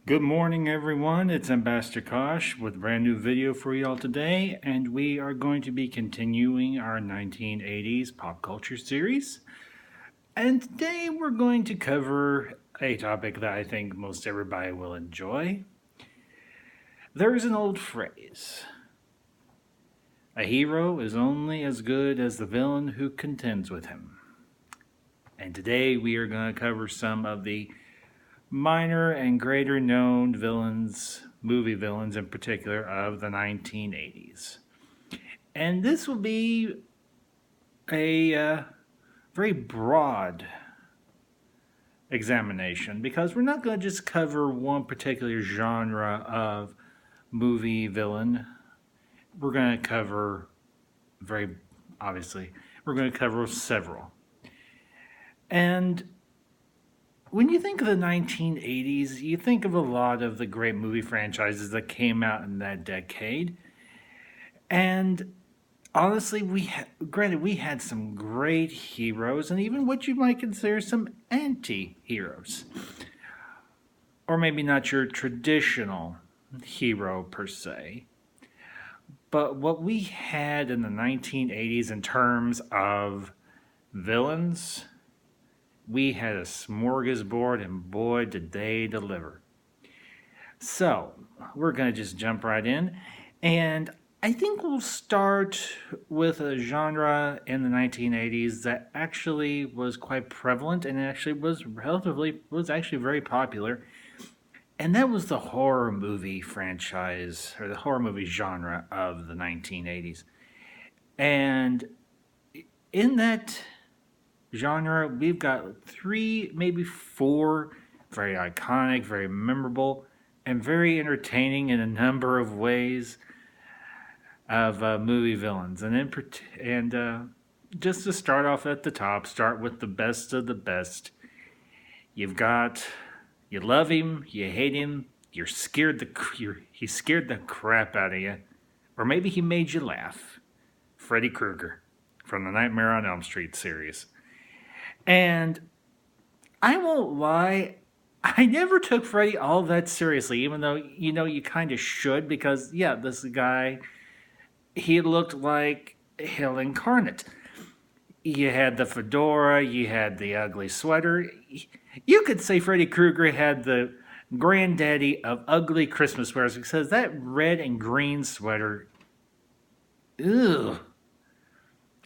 Good morning, everyone. It's Ambassador Kosh with a brand new video for y'all today, and we are going to be continuing our 1980s pop culture series. And today we're going to cover a topic that I think most everybody will enjoy. There's an old phrase: a hero is only as good as the villain who contends with him. And today we are going to cover some of the minor and greater known villains, movie villains in particular, of the 1980s. And this will be a very broad examination because we're not going to just cover one particular genre of movie villain. We're going to cover, very obviously, we're going to cover several. And when you think of the 1980s, you think of a lot of the great movie franchises that came out in that decade. And honestly, we had some great heroes and even what you might consider some anti-heroes. Or maybe not your traditional hero per se. But what we had in the 1980s in terms of villains, we had a smorgasbord, and boy, did they deliver. So, we're going to just jump right in. And I think we'll start with a genre in the 1980s that actually was quite prevalent and actually was actually very popular. And that was the horror movie franchise, or the horror movie genre of the 1980s. And in that genre, we've got 3, maybe 4 very iconic, very memorable, and very entertaining in a number of ways of movie villains. And just to start off at the top, start with the best of the best. You've got, you love him, you hate him, he scared the crap out of you, or maybe he made you laugh. Freddy Krueger from the Nightmare on Elm Street series. And I won't lie, I never took Freddy all that seriously, even though, you kind of should, because, yeah, this guy, he looked like hell incarnate. You had the fedora, you had the ugly sweater. You could say Freddy Krueger had the granddaddy of ugly Christmas sweaters because that red and green sweater, ugh.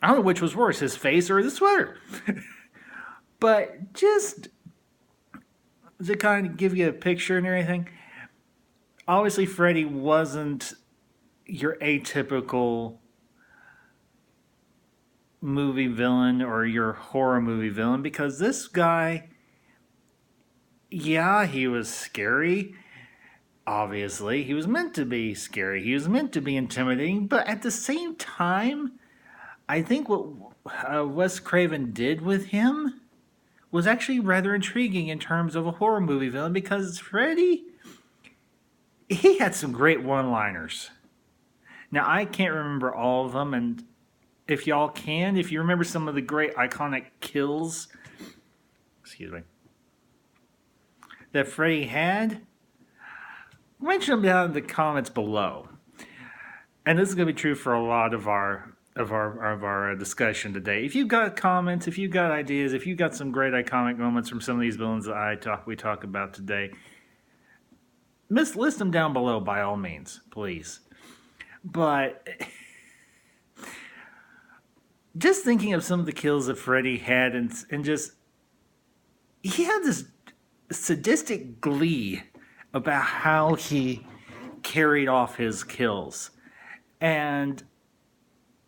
I don't know which was worse, his face or the sweater. But just to kind of give you a picture and everything, obviously Freddy wasn't your atypical movie villain or your horror movie villain, because this guy, yeah, he was scary. Obviously, he was meant to be scary. He was meant to be intimidating, but at the same time, I think what Wes Craven did with him was actually rather intriguing in terms of a horror movie villain, because Freddy, he had some great one-liners. Now, I can't remember all of them, and if y'all can, if you remember some of the great iconic kills, that Freddy had, mention them down in the comments below. And this is going to be true for a lot of our discussion today. If you've got comments, if you've got ideas, if you've got some great iconic moments from some of these villains that we talk about today, list them down below by all means, please. But just thinking of some of the kills that Freddy had, and just, he had this sadistic glee about how he carried off his kills. And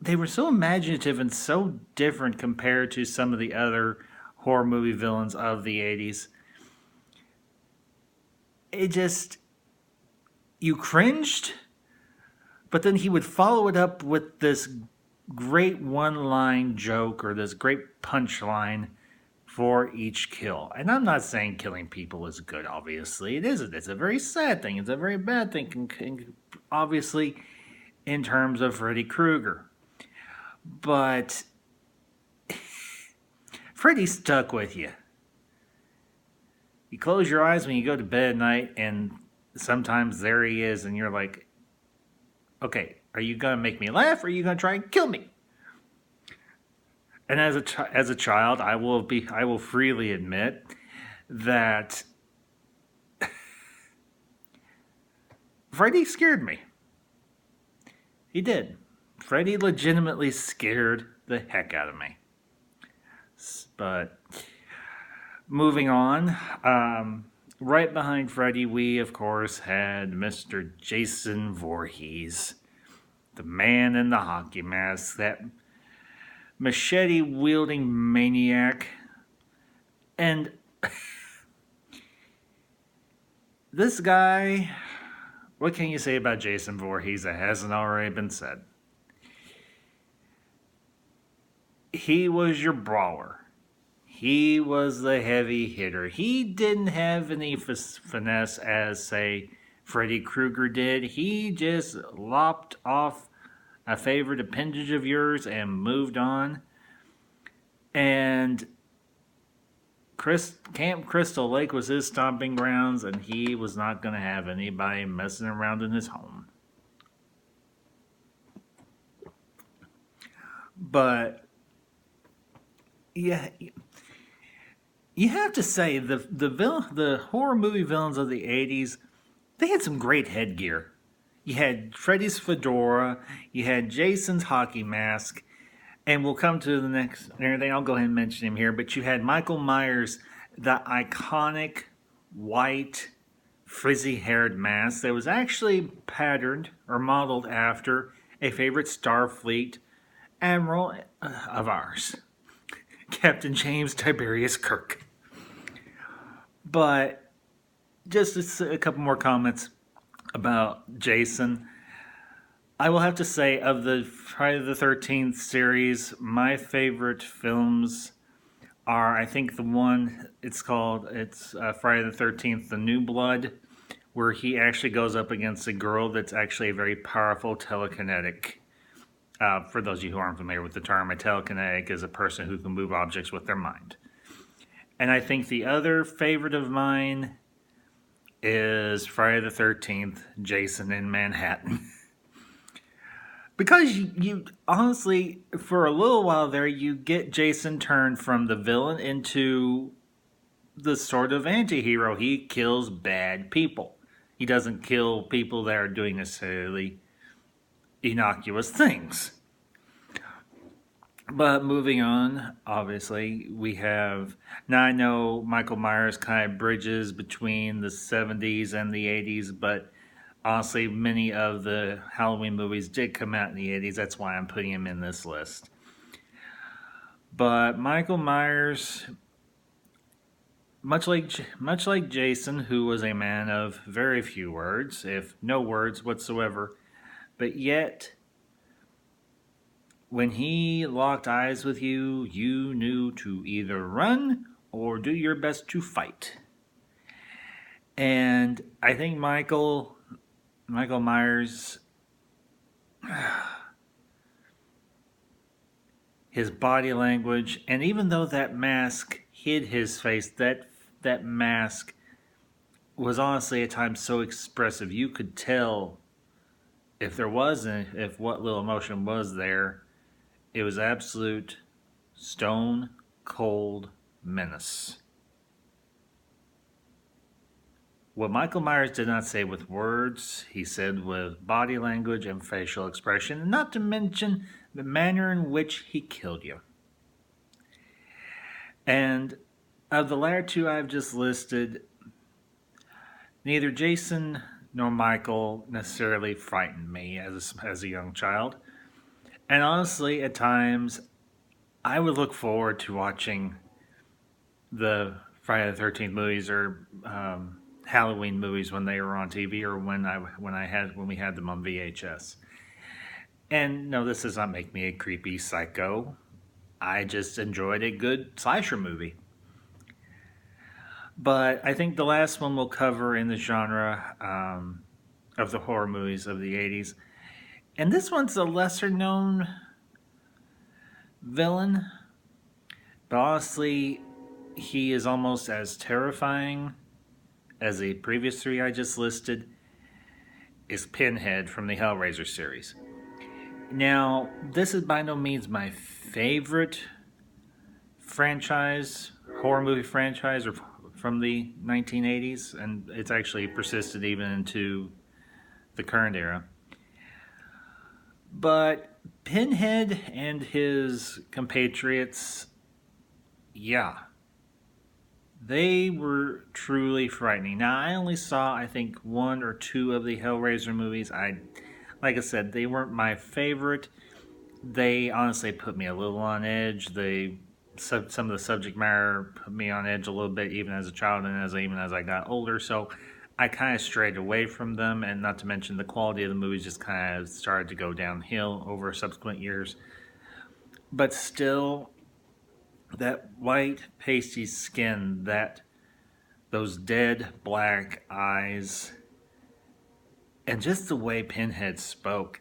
they were so imaginative and so different compared to some of the other horror movie villains of the 80s. It just, you cringed, but then he would follow it up with this great one-line joke or this great punchline for each kill. And I'm not saying killing people is good, obviously. It isn't. It's a very sad thing. It's a very bad thing, obviously, in terms of Freddy Krueger. But Freddy stuck with you. You close your eyes when you go to bed at night, and sometimes there he is, and you're like, okay, are you gonna make me laugh, or are you gonna try and kill me? And as a child, I will freely admit that Freddy scared me. He did. Freddy legitimately scared the heck out of me. But moving on, right behind Freddy, we of course had Mr. Jason Voorhees, the man in the hockey mask, that machete wielding maniac. And this guy, what can you say about Jason Voorhees that hasn't already been said? He was your brawler. He was the heavy hitter. He didn't have any finesse as, say, Freddy Krueger did. He just lopped off a favorite appendage of yours and moved on. And Camp Crystal Lake was his stomping grounds, and he was not going to have anybody messing around in his home. But yeah, you have to say the horror movie villains of the 80s, they had some great headgear. You had Freddy's fedora, you had Jason's hockey mask, and we'll come to the next and everything. I'll go ahead and mention him here, but you had Michael Myers, the iconic white frizzy-haired mask that was actually patterned or modeled after a favorite Starfleet admiral of ours, Captain James Tiberius Kirk. But just a couple more comments about Jason. I will have to say, of the Friday the 13th series, my favorite films are, I think the one, it's Friday the 13th, The New Blood, where he actually goes up against a girl that's actually a very powerful telekinetic. For those of you who aren't familiar with the term, a telekinetic is a person who can move objects with their mind. And I think the other favorite of mine is Friday the 13th, Jason in Manhattan. Because you honestly, for a little while there, you get Jason turned from the villain into the sort of anti-hero. He kills bad people. He doesn't kill people that are doing necessarily innocuous things. But moving on, obviously, we have... Now, I know Michael Myers kind of bridges between the 70s and the 80s, but honestly, many of the Halloween movies did come out in the 80s. That's why I'm putting him in this list. But Michael Myers, much like Jason, who was a man of very few words, if no words whatsoever, but yet, when he locked eyes with you, you knew to either run or do your best to fight. And I think Michael Myers, his body language, and even though that mask hid his face, that mask was honestly at times so expressive. You could tell if what little emotion was there, it was absolute stone cold menace. What Michael Myers did not say with words, he said with body language and facial expression, not to mention the manner in which he killed you. And of the latter two I've just listed, neither Jason nor Michael necessarily frightened me as a young child. And honestly, at times, I would look forward to watching the Friday the 13th movies or Halloween movies when they were on TV or when we had them on VHS. And no, this does not make me a creepy psycho. I just enjoyed a good slasher movie. But I think the last one we'll cover in the genre of the horror movies of the 80s, and this one's a lesser known villain, but honestly, he is almost as terrifying as the previous three I just listed, is Pinhead from the Hellraiser series. Now, this is by no means my favorite franchise, horror movie franchise from the 1980s, and it's actually persisted even into the current era. But Pinhead and his compatriots, yeah, they were truly frightening. Now, I only saw, I think, one or two of the Hellraiser movies. Like I said, they weren't my favorite. They honestly put me a little on edge. Some of the subject matter put me on edge a little bit, even as a child and even as I got older. So I kind of strayed away from them, and not to mention the quality of the movies just kind of started to go downhill over subsequent years. But still, that white pasty skin, those dead black eyes, and just the way Pinhead spoke,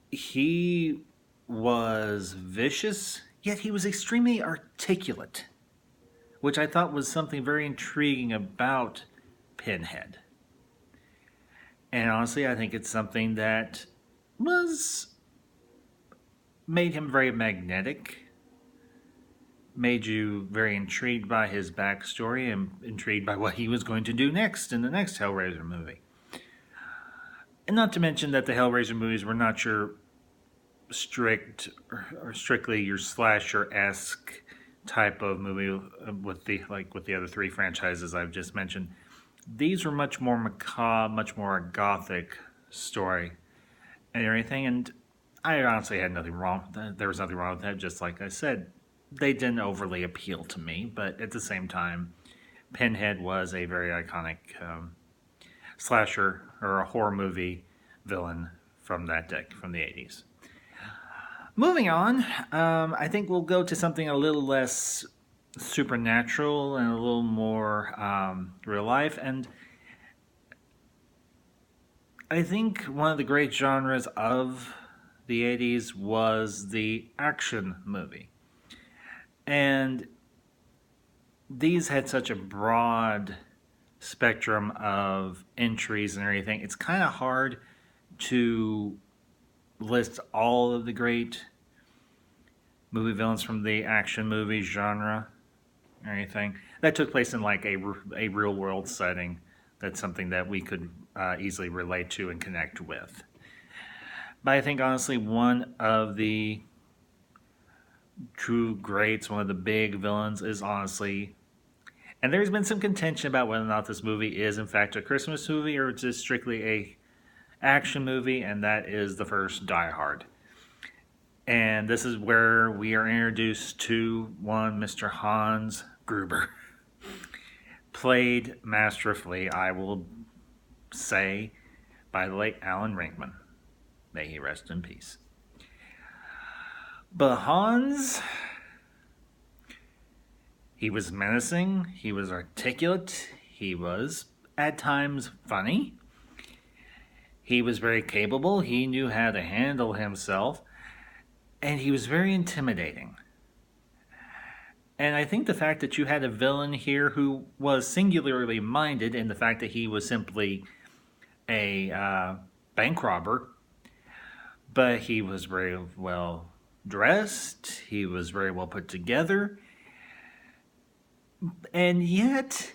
he was vicious, yet he was extremely articulate, which I thought was something very intriguing about Pinhead. And honestly, I think it's something that made him very magnetic, made you very intrigued by his backstory and intrigued by what he was going to do next in the next Hellraiser movie. And not to mention that the Hellraiser movies were not your strictly your slasher-esque type of movie with the other three franchises I've just mentioned. These were much more macabre, much more a gothic story and everything. And I honestly had nothing wrong with that. There was nothing wrong with that. Just like I said, they didn't overly appeal to me. But at the same time, Pinhead was a very iconic slasher or a horror movie villain from that deck, from the 80s. Moving on, I think we'll go to something a little less supernatural and a little more real life. And I think one of the great genres of the 80s was the action movie. And these had such a broad spectrum of entries and everything. It's kind of hard to list all of the great movie villains from the action movie genre or anything that took place in like a real world setting. That's something that we could easily relate to and connect with. But I think honestly one of the true greats, one of the big villains is honestly, and there's been some contention about whether or not this movie is in fact a Christmas movie or it's just strictly a action movie, and that is the first Die Hard. And this is where we are introduced to one Mr. Hans Gruber, played masterfully, I will say, by the late Alan Rickman. May he rest in peace. But Hans, he was menacing, he was articulate, he was at times funny. He was very capable, he knew how to handle himself, and he was very intimidating. And I think the fact that you had a villain here who was singularly minded in the fact that he was simply a bank robber, but he was very well dressed, he was very well put together, and yet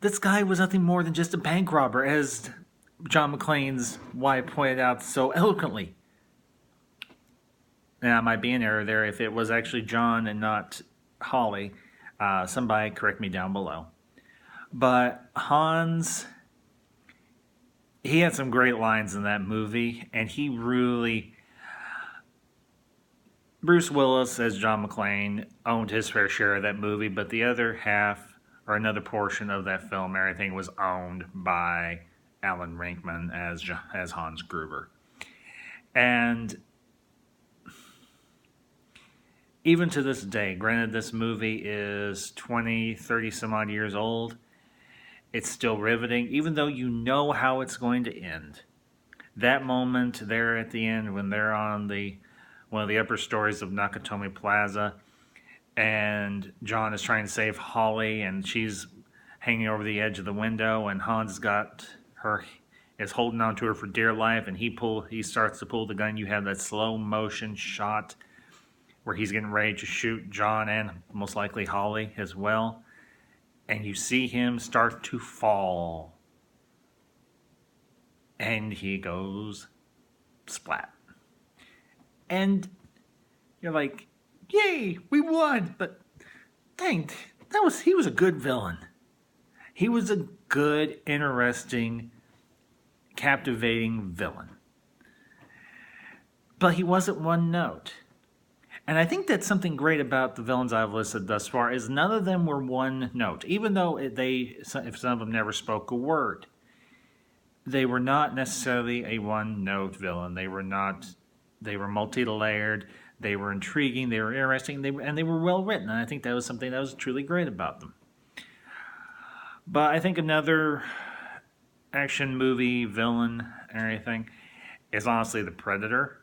this guy was nothing more than just a bank robber, as John McClane's wife pointed out so eloquently. Now, I might be in error there. If it was actually John and not Holly, somebody correct me down below. But Hans, he had some great lines in that movie, and he really, Bruce Willis as John McClane owned his fair share of that movie, but the other half, or another portion of that film, everything was owned by Alan Rickman as Hans Gruber. And even to this day, granted this movie is 20, 30 some odd years old, it's still riveting, even though you know how it's going to end. That moment there at the end when they're on one of the upper stories of Nakatomi Plaza, and John is trying to save Holly, and she's hanging over the edge of the window, and Hans is holding on to her for dear life, and he starts to pull the gun. You have that slow motion shot where he's getting ready to shoot John and most likely Holly as well, and you see him start to fall, and he goes splat, and you're like, yay, we won. But dang, he was a good villain. He was a good, interesting, captivating villain. But he wasn't one note. And I think that's something great about the villains I've listed thus far, is none of them were one note. Even though if some of them never spoke a word, they were not necessarily a one note villain. They were multi-layered. They were intriguing, they were interesting, and they were well written. And I think that was something that was truly great about them. But I think another action movie villain and everything is honestly the Predator.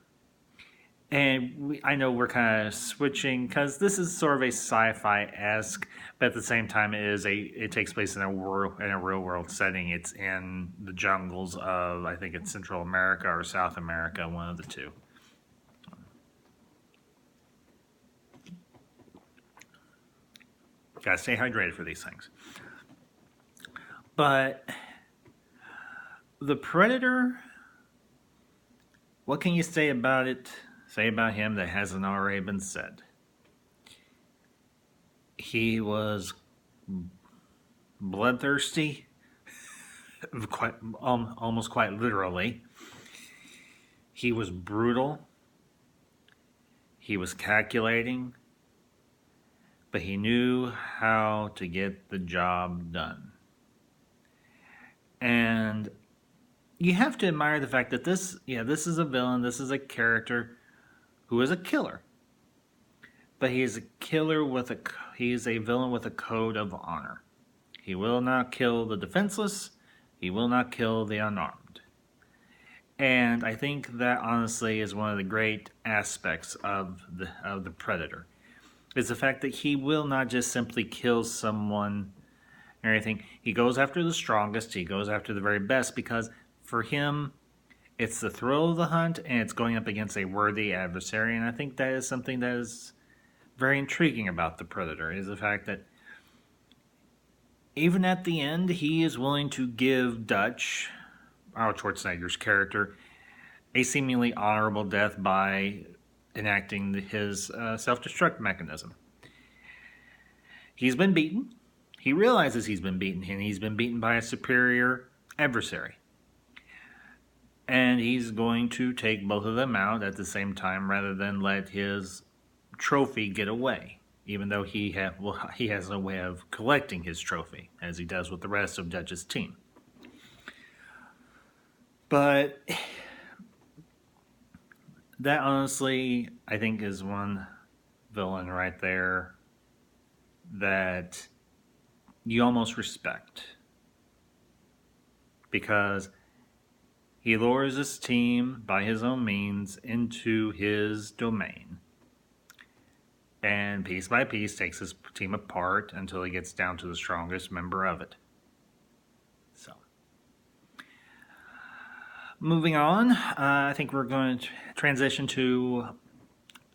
And I know we're kind of switching because this is sort of a sci-fi-esque, but at the same time it takes place in a real world setting. It's in the jungles of, I think it's Central America or South America, one of the two. Gotta stay hydrated for these things. But the Predator, what can you say about him that hasn't already been said? He was bloodthirsty, almost quite literally. He was brutal. He was calculating. But he knew how to get the job done. And you have to admire the fact that this is a villain, this is a character who is a killer. But he is a villain with a code of honor. He will not kill the defenseless, he will not kill the unarmed. And I think that honestly is one of the great aspects of the Predator. Is the fact that he will not just simply kill someone or anything. He goes after the strongest. He goes after the very best because for him, it's the thrill of the hunt and it's going up against a worthy adversary. And I think that is something that is very intriguing about the Predator, is the fact that even at the end, he is willing to give Dutch, Arnold Schwarzenegger's character, a seemingly honorable death by enacting his self-destruct mechanism. He's been beaten. He realizes he's been beaten, and he's been beaten by a superior adversary. And he's going to take both of them out at the same time rather than let his trophy get away, even though he has a way of collecting his trophy, as he does with the rest of Dutch's team. But that honestly, I think, is one villain right there that you almost respect. Because he lures his team by his own means into his domain. And piece by piece takes his team apart until he gets down to the strongest member of it. So, moving on, I think we're going to transition to,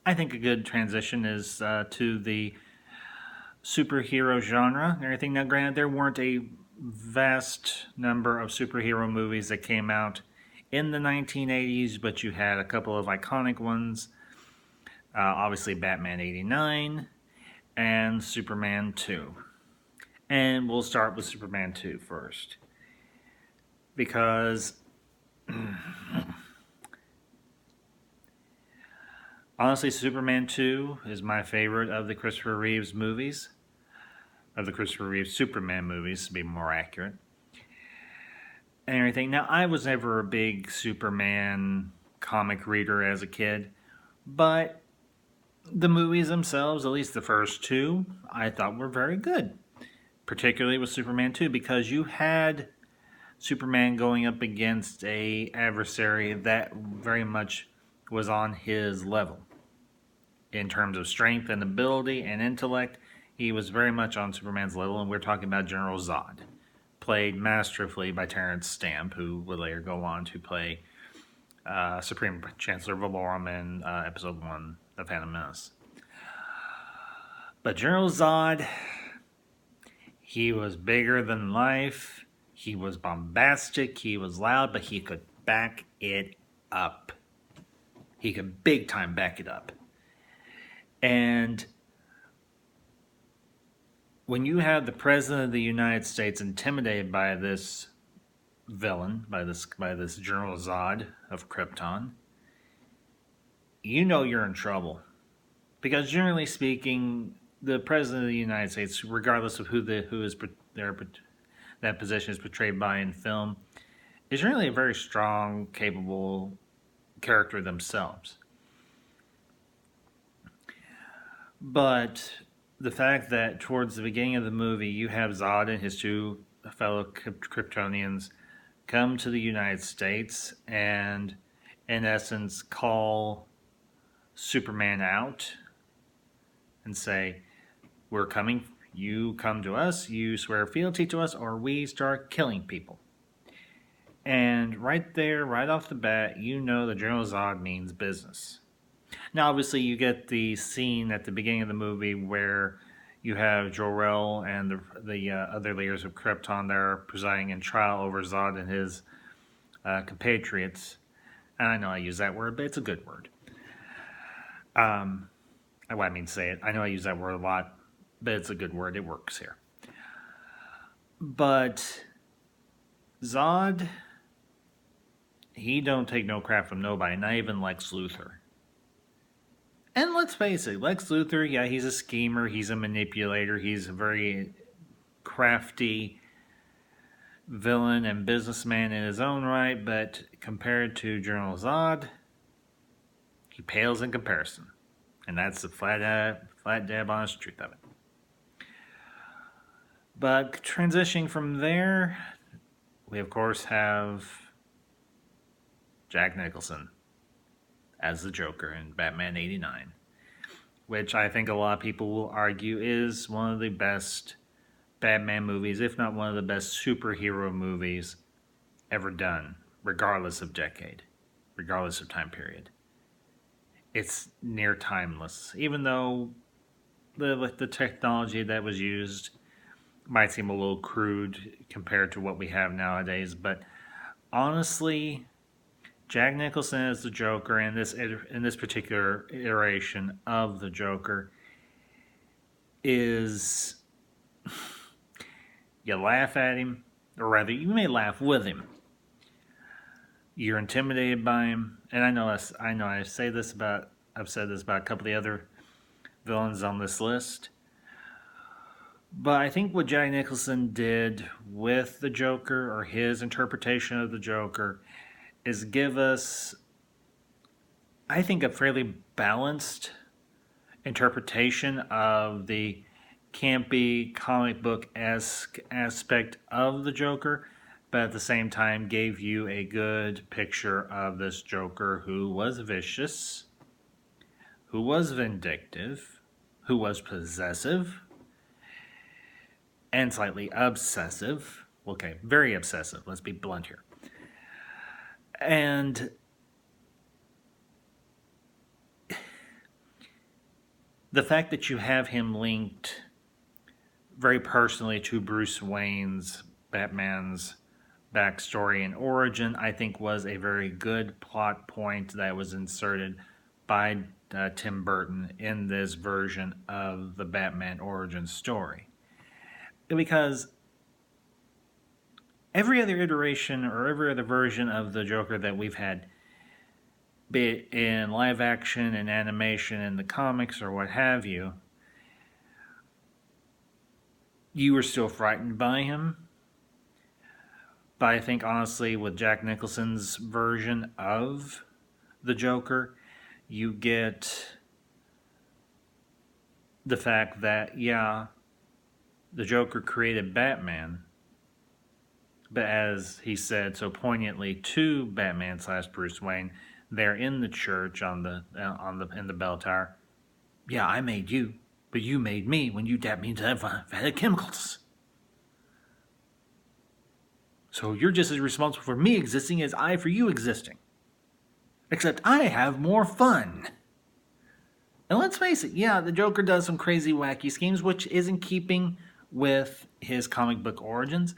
I think a good transition is to the superhero genre and everything. Now, granted, there weren't a vast number of superhero movies that came out in the 1980s, but you had a couple of iconic ones. Obviously, Batman 89 and Superman 2. And we'll start with Superman 2 first. Because honestly, Superman 2 is my favorite of the Christopher Reeves movies. Of the Christopher Reeves Superman movies, to be more accurate. And everything. Now, I was never a big Superman comic reader as a kid. But the movies themselves, at least the first two, I thought were very good. Particularly with Superman 2, because you had Superman going up against a adversary that very much was on his level. in terms of strength and ability and intellect, he was very much on Superman's level, and we're talking about General Zod, played masterfully by Terrence Stamp, who would later go on to play Supreme Chancellor Valorum in Episode 1 of Phantom Menace. But General Zod, he was bigger than life, he was bombastic, he was loud, but he could back it up. He could big time back it up. And when you have the President of the United States intimidated by this villain, by this General Zod of Krypton, you know you're in trouble. Because generally speaking, the President of the United States, regardless of that position is portrayed by in film, is generally a very strong, capable character themselves. But the fact that towards the beginning of the movie, you have Zod and his two fellow Kryptonians come to the United States and, in essence, call Superman out and say, we're coming, you come to us, you swear fealty to us, or we start killing people. And right there, right off the bat, you know that General Zod means business. Now, obviously, you get the scene at the beginning of the movie where you have Jor-El and the other leaders of Krypton there presiding in trial over Zod and his compatriots. And I know I use that word, but it's a good word. I mean say it. I know I use that word a lot, but it's a good word. It works here. But Zod, he don't take no crap from nobody, not even Lex Luthor. And let's face it, Lex Luthor, yeah, he's a schemer, he's a manipulator, he's a very crafty villain and businessman in his own right, but compared to General Zod, he pales in comparison. And that's the flat dab honest truth of it. But transitioning from there, we of course have Jack Nicholson as the Joker in Batman 89, which I think a lot of people will argue is one of the best Batman movies, if not one of the best superhero movies ever done, regardless of decade, regardless of time period. It's near timeless, even though the technology that was used might seem a little crude compared to what we have nowadays, but honestly, Jack Nicholson as the Joker in this particular iteration of the Joker is, you laugh at him, or rather, you may laugh with him. You're intimidated by him, and I've said this about a couple of the other villains on this list. But I think what Jack Nicholson did with the Joker, or his interpretation of the Joker, is give us, I think, a fairly balanced interpretation of the campy comic book-esque aspect of the Joker, but at the same time gave you a good picture of this Joker who was vicious, who was vindictive, who was possessive, and slightly obsessive. Okay, very obsessive, let's be blunt here. And the fact that you have him linked very personally to Bruce Wayne's, Batman's backstory and origin, I think was a very good plot point that was inserted by Tim Burton in this version of the Batman origin story. Because every other iteration or every other version of the Joker that we've had, be it in live action and animation in the comics or what have you, you were still frightened by him. But I think honestly with Jack Nicholson's version of the Joker, you get the fact that, yeah, the Joker created Batman, but as he said so poignantly to Batman / Bruce Wayne, there in the church in the bell tower, Yeah, I made you, but you made me when you dabbed me into Vader chemicals. So you're just as responsible for me existing as I for you existing. Except I have more fun. And let's face it, yeah, the Joker does some crazy, wacky schemes, which is in keeping with his comic book origins.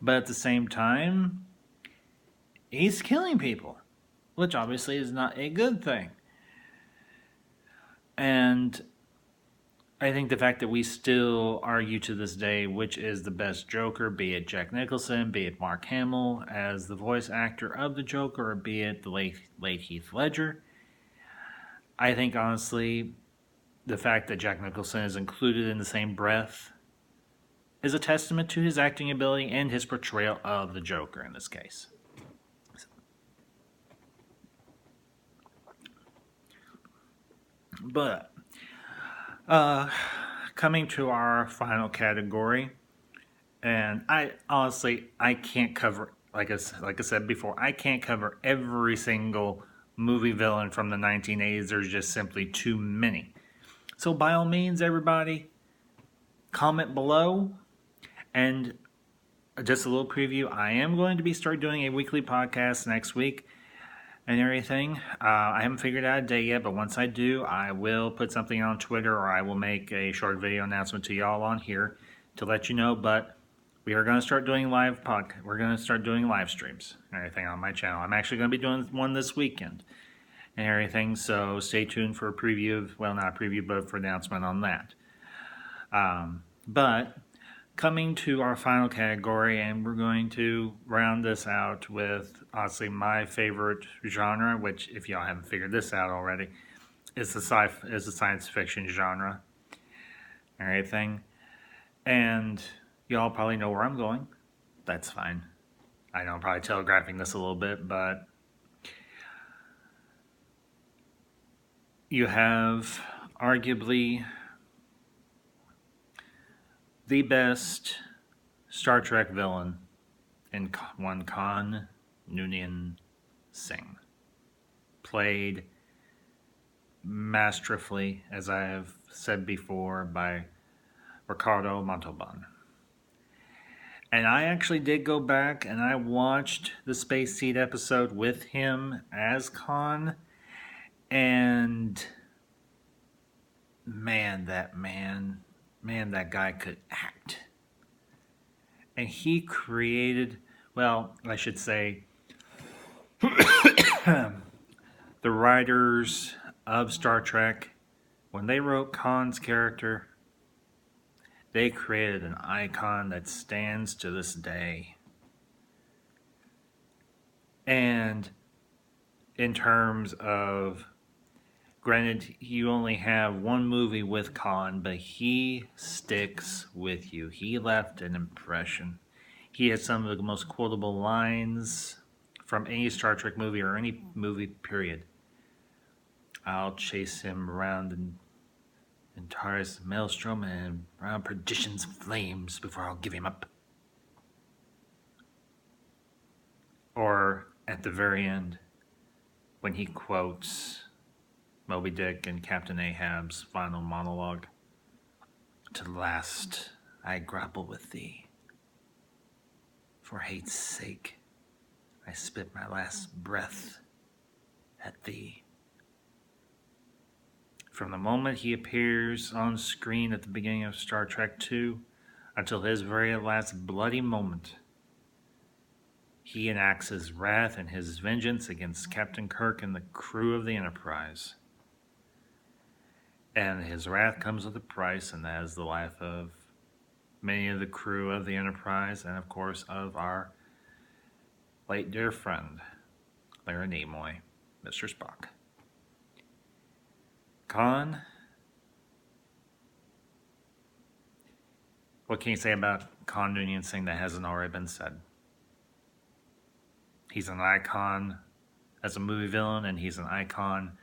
But at the same time, he's killing people, which obviously is not a good thing. And I think the fact that we still argue to this day which is the best Joker, be it Jack Nicholson, be it Mark Hamill as the voice actor of the Joker, or be it the late Heath Ledger, I think honestly the fact that Jack Nicholson is included in the same breath is a testament to his acting ability and his portrayal of the Joker in this case. But coming to our final category, and I can't cover, like I said before, I can't cover every single movie villain from the 1980s. There's just simply too many. So by all means, everybody, comment below. And just a little preview, I am going to start doing a weekly podcast next week and everything. I haven't figured out a day yet, but once I do, I will put something on Twitter, or I will make a short video announcement to y'all on here to let you know. But we are going to start doing We're going to start doing live streams and everything on my channel. I'm actually going to be doing one this weekend and everything, so stay tuned for a preview well, not a preview, but for an announcement on that. But coming to our final category, and we're going to round this out with, honestly, my favorite genre, which, if y'all haven't figured this out already, is the science fiction genre and everything. And y'all probably know where I'm going. That's fine. I know I'm probably telegraphing this a little bit, but you have arguably the best Star Trek villain in Quan Khan Noonien Singh. Played masterfully, as I have said before, by Ricardo Montalban. And I actually did go back and I watched the Space Seed episode with him as Khan. And man, that guy could act. And he created, well, I should say, the writers of Star Trek, when they wrote Khan's character, they created an icon that stands to this day. And in terms of, granted, you only have one movie with Khan, but he sticks with you. He left an impression. He has some of the most quotable lines from any Star Trek movie or any movie, period. I'll chase him around in Antares maelstrom and around perdition's flames before I'll give him up. Or at the very end, when he quotes Moby Dick and Captain Ahab's final monologue, "To the last I grapple with thee. For hate's sake, I spit my last breath at thee." From the moment he appears on screen at the beginning of Star Trek II until his very last bloody moment, he enacts his wrath and his vengeance against Captain Kirk and the crew of the Enterprise. And his wrath comes with a price, and that is the life of many of the crew of the Enterprise, and of course of our late dear friend, Larry Nimoy, Mr. Spock. Khan, what can you say about Khan Noonien Singh that hasn't already been said? He's an icon as a movie villain, and he's an icon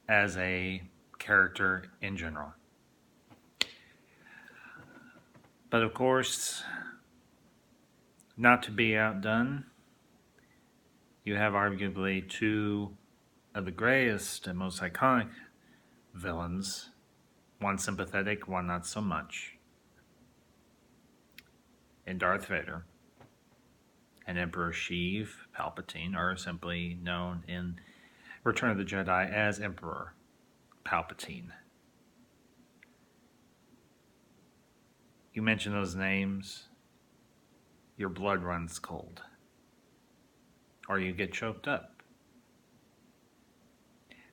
as a character in general. But of course, not to be outdone, you have arguably two of the greatest and most iconic villains, one sympathetic, one not so much, in Darth Vader and Emperor Sheev, Palpatine, are simply known in Return of the Jedi as Emperor Palpatine. You mention those names, your blood runs cold, or you get choked up.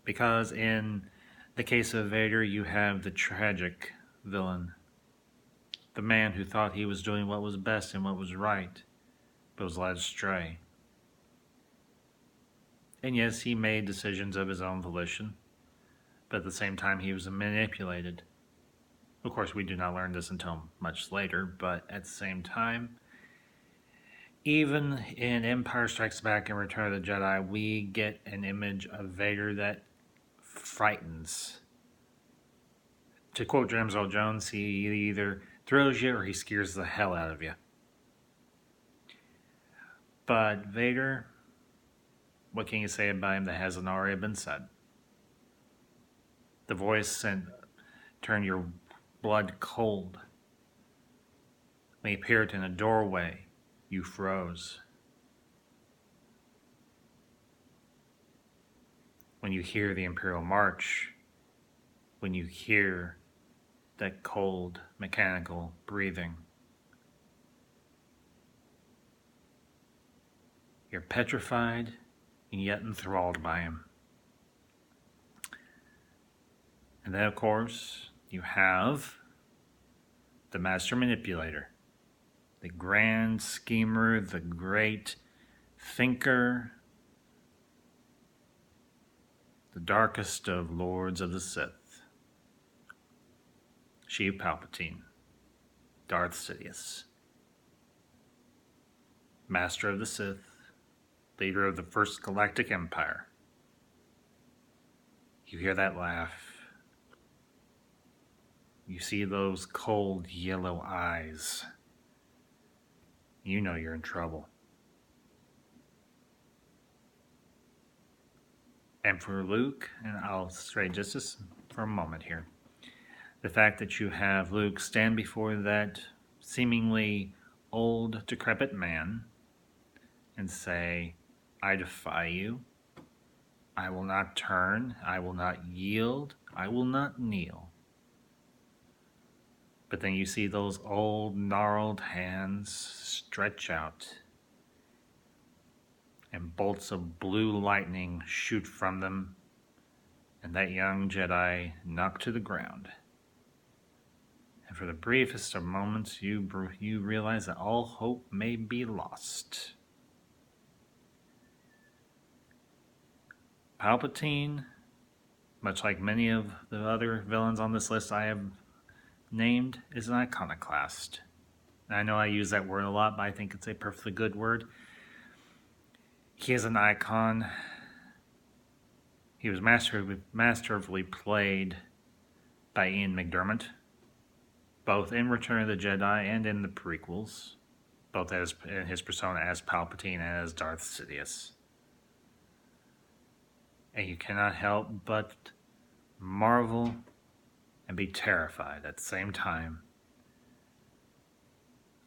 Because in the case of Vader, you have the tragic villain, the man who thought he was doing what was best and what was right, but was led astray. And yes, he made decisions of his own volition, but at the same time he was manipulated. Of course, we do not learn this until much later, but at the same time, even in Empire Strikes Back and Return of the Jedi, we get an image of Vader that frightens. To quote James Earl Jones, he either thrills you or he scares the hell out of you. But Vader, what can you say about him that hasn't already been said? The voice turned your blood cold. When he appeared in a doorway, you froze. When you hear the Imperial March, when you hear that cold, mechanical breathing, you're petrified and yet enthralled by him. And then, of course, you have the master manipulator, the grand schemer, the great thinker, the darkest of lords of the Sith, Sheev Palpatine, Darth Sidious, master of the Sith, leader of the First Galactic Empire. You hear that laugh. You see those cold yellow eyes. You know you're in trouble. And for Luke, and I'll stray just this for a moment here, the fact that you have Luke stand before that seemingly old, decrepit man and say, I defy you. I will not turn. I will not yield. I will not kneel. But then you see those old, gnarled hands stretch out, and bolts of blue lightning shoot from them, and that young Jedi knocked to the ground. And for the briefest of moments, you realize that all hope may be lost. Palpatine, much like many of the other villains on this list I have named, is an iconoclast. I know I use that word a lot, but I think it's a perfectly good word. He is an icon. He was masterfully played by Ian McDiarmid, both in Return of the Jedi and in the prequels, both as in his persona as Palpatine and as Darth Sidious. And you cannot help but marvel and be terrified at the same time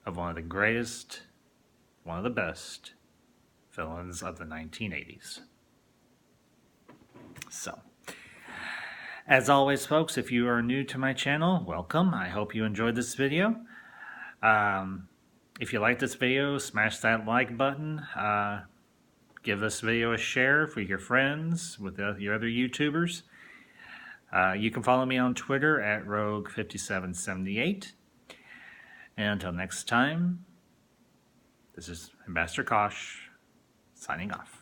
of one of the greatest, one of the best villains of the 1980s. So, as always, folks, if you are new to my channel, welcome. I hope you enjoyed this video. If you like this video, smash that like button. Give this video a share for your friends, with your other YouTubers. You can follow me on Twitter at Rogue5778. And until next time, this is Ambassador Kosh signing off.